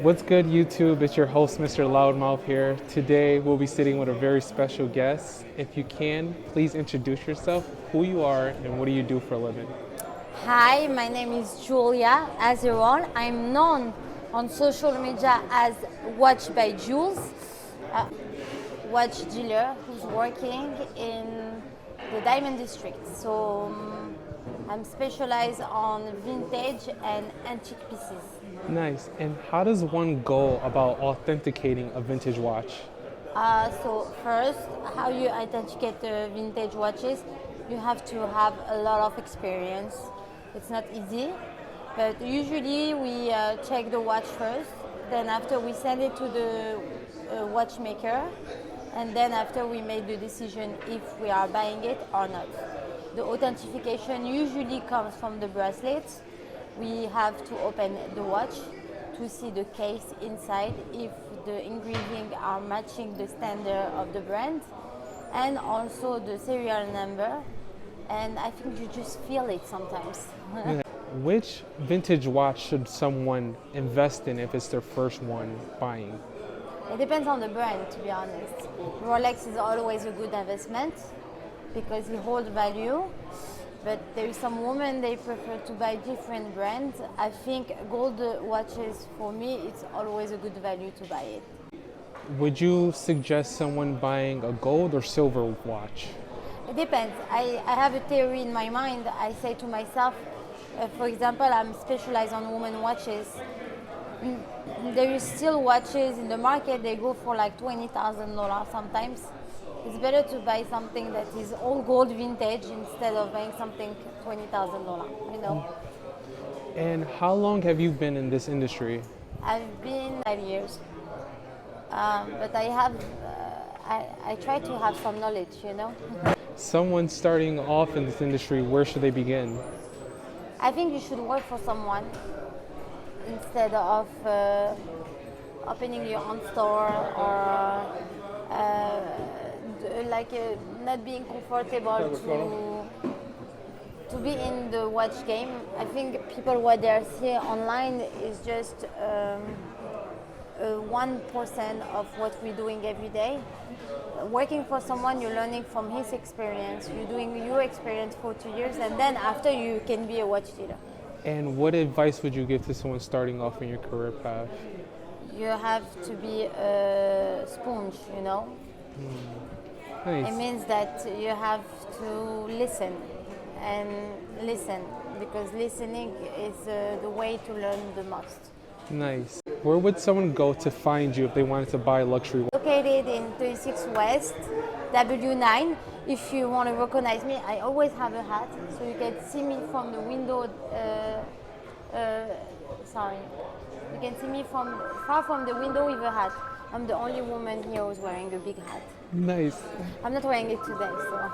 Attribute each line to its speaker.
Speaker 1: What's good, YouTube? It's your host, Mr.loudmouth here. Today, we'll be sitting with a very special guest. If you can, please introduce yourself, who you are, and what do you do for a living?
Speaker 2: Hi, my name is Julia Azeroual. I'm known on social media as Watch by Jules, a watch dealer who's working in the diamond district. I'm specialized on vintage and antique pieces.
Speaker 1: Nice. And how does one go about authenticating a vintage watch?
Speaker 2: So first, how you authenticate the vintage watches, you have to have a lot of experience. It's not easy, but usually we check the watch first. Then after we send it to the watchmaker, and then after we make the decision if we are buying it or not. The authentication usually comes from the bracelets. We have to open the watch to see the case inside, if the engraving are matching the standard of the brand, and also the serial number. And I think you just feel it sometimes.
Speaker 1: Which vintage watch should someone invest in if it's their first one buying?
Speaker 2: It depends on the brand, to be honest. Rolex is always a good investment because it holds value. But there is some women, they prefer to buy different brands. I think gold watches, for me, it's always a good value to buy it.
Speaker 1: Would you suggest someone buying a gold or silver watch?
Speaker 2: It depends. I have a theory in my mind. I say to myself, for example, I'm specialized on women watches. There is still watches in the market, they go for like $20,000 sometimes. It's better to buy something that is all gold vintage instead of buying something $20,000, you know.
Speaker 1: And how long have you been in this industry?
Speaker 2: I've been 5 years, but I try to have some knowledge, you know.
Speaker 1: Someone starting off in this industry, where should they begin?
Speaker 2: I think you should work for someone instead of opening your own store or not being comfortable to be in the watch game. I think people what they see online is just 1% of what we're doing every day. Working for someone, you're learning from his experience. You're doing your experience for 2 years, and then after you can be a watch dealer.
Speaker 1: And what advice would you give to someone starting off in your career path?
Speaker 2: You have to be a sponge, you know.
Speaker 1: Nice.
Speaker 2: It means that you have to listen and listen, because listening is the way to learn the most.
Speaker 1: Nice. Where would someone go to find you if they wanted to buy luxury?
Speaker 2: Located in 36 West, W9. If you want to recognize me, I always have a hat, so you can see me from the window. You can see me from far from the window with a hat. I'm the only woman here who's wearing a big hat.
Speaker 1: Nice.
Speaker 2: I'm not wearing it today, so.